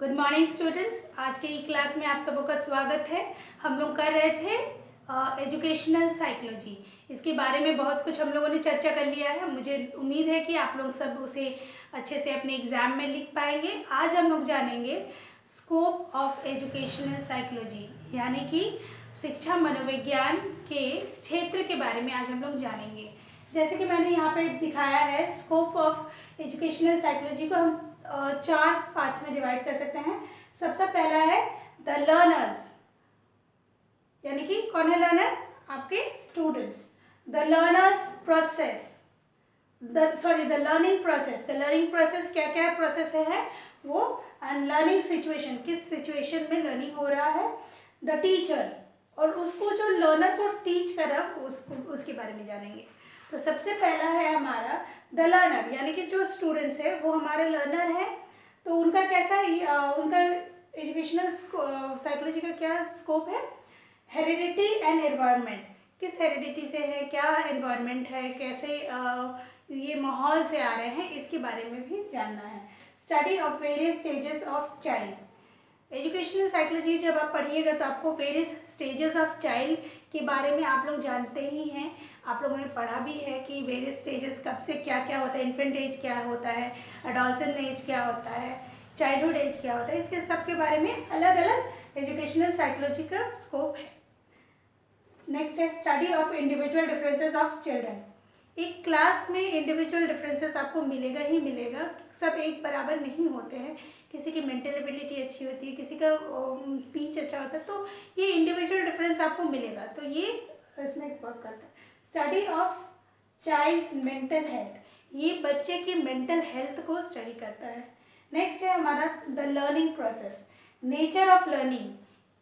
Good morning students. आज के class में आप सबों का स्वागत है। हम लोग कर रहे थे एजुकेशनल साइकोलॉजी। इसके बारे में बहुत कुछ हम लोगों ने चर्चा कर लिया है। मुझे उम्मीद है कि आप लोग सब उसे अच्छे से अपने एग्जाम में लिख पाएंगे। आज हम लोग जानेंगे स्कोप ऑफ एजुकेशनल साइकोलॉजी, यानी कि शिक्षा मनोविज्ञान के क्षेत्र के बारे में आज हम लोग जानेंगे। जैसे कि मैंने यहाँ पे दिखाया है, स्कोप ऑफ एजुकेशनल साइकोलॉजी को हम चार पार्ट्स में डिवाइड कर सकते हैं। सबसे पहला है द लर्नर्स, यानी कि कौन है लर्नर? आपके students. The learners process, the learning process. The learning process क्या क्या प्रोसेस है वो, एंड लर्निंग सिचुएशन, किस सिचुएशन में लर्निंग हो रहा है। द टीचर, और उसको जो लर्नर को टीच कर रहा है उसके बारे में जानेंगे। तो सबसे पहला है हमारा द लर्नर, यानी कि जो स्टूडेंट्स है वो हमारे लर्नर है। तो उनका कैसा उनका एजुकेशनल साइकोलॉजी का क्या स्कोप है? हेरिडिटी एंड एनवायरनमेंट, किस हेरिडिटी से है, क्या एनवायरनमेंट है, कैसे ये माहौल से आ रहे हैं, इसके बारे में भी जानना है। Study of various stages of child. Educational psychology जब आप पढ़िएगा तो आपको वेरियस स्टेजेस ऑफ चाइल्ड के बारे में आप लोग जानते ही हैं। आप लोगों ने पढ़ा भी है कि वेरियस स्टेजेस कब से क्या क्या होता है, इन्फेंट एज क्या होता है, एडोलसेंट एज क्या होता है, चाइल्डहुड एज क्या होता है, इसके सब के बारे में अलग अलग एजुकेशनल साइकोलॉजी का स्कोप है। नेक्स्ट है study of individual differences of children. एक क्लास में इंडिविजुअल डिफरेंसेस आपको मिलेगा ही मिलेगा, सब एक बराबर नहीं होते हैं। किसी की मेंटल एबिलिटी अच्छी होती है, किसी का स्पीच अच्छा होता है, तो ये इंडिविजुअल डिफरेंस आपको मिलेगा, तो ये इसमें वर्क करता है। Study of childs mental health, ये बच्चे के मेंटल हेल्थ को स्टडी करता है। नेक्स्ट है हमारा the learning process, nature of learning,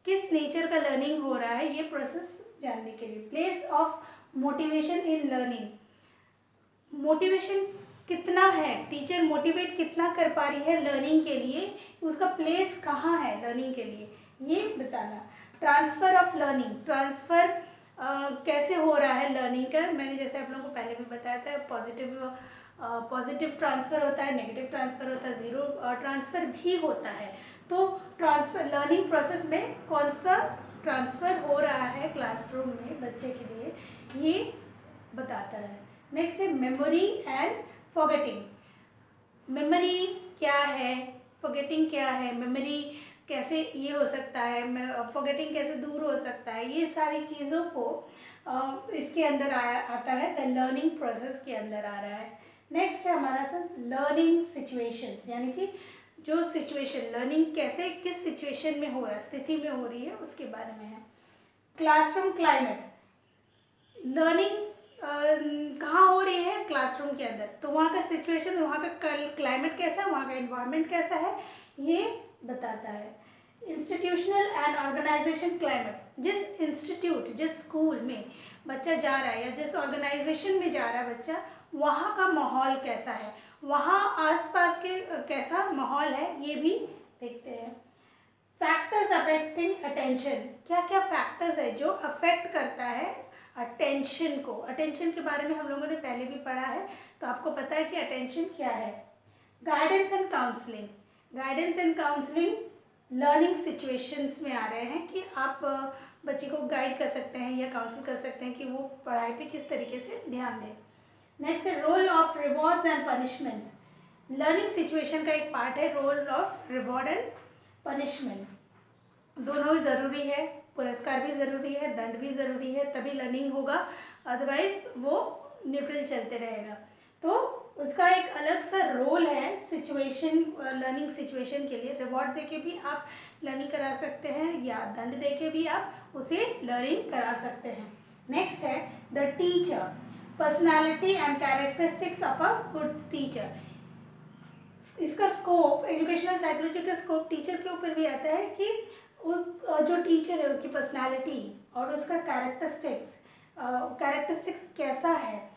किस नेचर का लर्निंग हो रहा है, ये प्रोसेस जानने के लिए। Place of motivation in learning, motivation कितना है, टीचर मोटिवेट कितना कर पा रही है लर्निंग के लिए, उसका प्लेस कहाँ है लर्निंग के लिए, ये बताना। ट्रांसफ़र ऑफ लर्निंग, ट्रांसफ़र कैसे हो रहा है लर्निंग का। मैंने जैसे आप लोगों को पहले भी बताया था, पॉजिटिव ट्रांसफ़र होता है, नेगेटिव ट्रांसफ़र होता है, ज़ीरो ट्रांसफ़र भी होता है। तो ट्रांसफ़र लर्निंग प्रोसेस में कौन सा ट्रांसफ़र हो रहा है क्लासरूम में बच्चे के लिए, ये बताता है। नेक्स्ट है मेमोरी एंड फॉरगेटिंग, मेमोरी क्या है, फॉरगेटिंग क्या है, मेमोरी कैसे ये हो सकता है, फॉरगेटिंग कैसे दूर हो सकता है, ये सारी चीज़ों को इसके अंदर आता है, द लर्निंग प्रोसेस के अंदर आ रहा है। नेक्स्ट है हमारा था लर्निंग सिचुएशंस, यानी कि जो सिचुएशन लर्निंग कैसे किस सिचुएशन में हो रहा है, स्थिति में हो रही है, उसके बारे में है। क्लासरूम क्लाइमेट, लर्निंग कहाँ हो रही है, क्लासरूम के अंदर, तो वहाँ का सिचुएशन, वहाँ का क्लाइमेट कैसा है, वहाँ का एनवायरनमेंट कैसा है, ये बताता है। इंस्टीट्यूशनल एंड ऑर्गेनाइजेशन क्लाइमेट, जिस इंस्टीट्यूट जिस स्कूल में बच्चा जा रहा है या जिस ऑर्गेनाइजेशन में जा रहा है बच्चा, वहाँ का माहौल कैसा है, वहाँ आसपास के कैसा माहौल है, ये भी देखते हैं। फैक्टर्स अफेक्टिंग अटेंशन, क्या क्या फैक्टर्स है जो अफेक्ट करता है अटेंशन को। अटेंशन के बारे में हम लोगों ने पहले भी पढ़ा है, तो आपको पता है कि अटेंशन क्या है। Guidance and counselling, guidance and counselling learning situations में आ रहे हैं कि आप बच्चे को गाइड कर सकते हैं या काउंसिल कर सकते हैं कि वो पढ़ाई पे किस तरीके से ध्यान दें। नेक्स्ट है role of rewards and punishments, learning situation का एक पार्ट है role of reward and punishment, दोनों ज़रूरी है, पुरस्कार भी ज़रूरी है, दंड भी ज़रूरी है, तभी लर्निंग होगा, अदरवाइज वो न्यूट्रल चलते रहेगा। तो उसका एक अलग सा रोल है सिचुएशन, लर्निंग सिचुएशन के लिए। रिवॉर्ड देके भी आप लर्निंग करा सकते हैं या दंड देके भी आप उसे लर्निंग करा सकते हैं। नेक्स्ट है the teacher, personality and characteristics of a good teacher, इसका स्कोप एजुकेशनल साइकोलॉजी का स्कोप टीचर के ऊपर भी आता है कि जो टीचर है उसकी पर्सनालिटी और उसका कैरेक्टरिस्टिक्स कैसा है।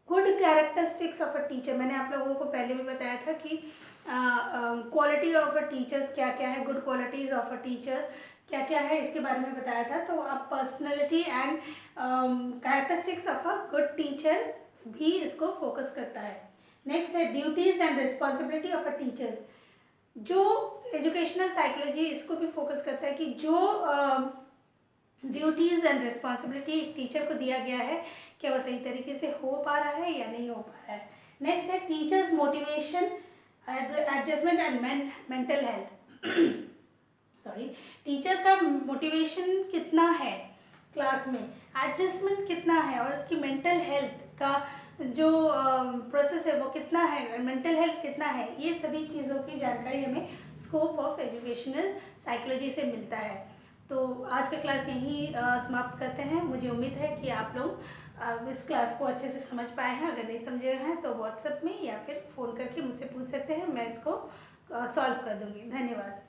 Good characteristics of a teacher, मैंने आप लोगों को पहले भी बताया था कि क्वालिटी ऑफ अ टीचर्स क्या क्या है, good qualities of a teacher क्या क्या है, इसके बारे में बताया था। तो आप personality and characteristics of a good teacher भी इसको फोकस करता है। नेक्स्ट है duties and responsibility of a teachers, जो एजुकेशनल साइकोलॉजी इसको भी फोकस करता है कि जो ड्यूटीज़ एंड रिस्पॉन्सिबिलिटी एक टीचर को दिया गया है, क्या वो सही तरीके से हो पा रहा है या नहीं हो पा रहा है। नेक्स्ट है teachers motivation, adjustment and mental health. Sorry, teacher का मोटिवेशन कितना है क्लास में, एडजस्टमेंट कितना है, और उसकी मेंटल हेल्थ का जो प्रोसेस है वो कितना है, मेंटल हेल्थ कितना है, ये सभी चीज़ों की जानकारी हमें स्कोप ऑफ एजुकेशनल साइकोलॉजी से मिलता है। तो आज का क्लास यहीं समाप्त करते हैं। मुझे उम्मीद है कि आप लोग इस क्लास को अच्छे से समझ पाए हैं। अगर नहीं समझे हैं तो व्हाट्सएप में या फिर फ़ोन करके मुझसे पूछ सकते हैं, मैं इसको सॉल्व कर दूँगी। धन्यवाद।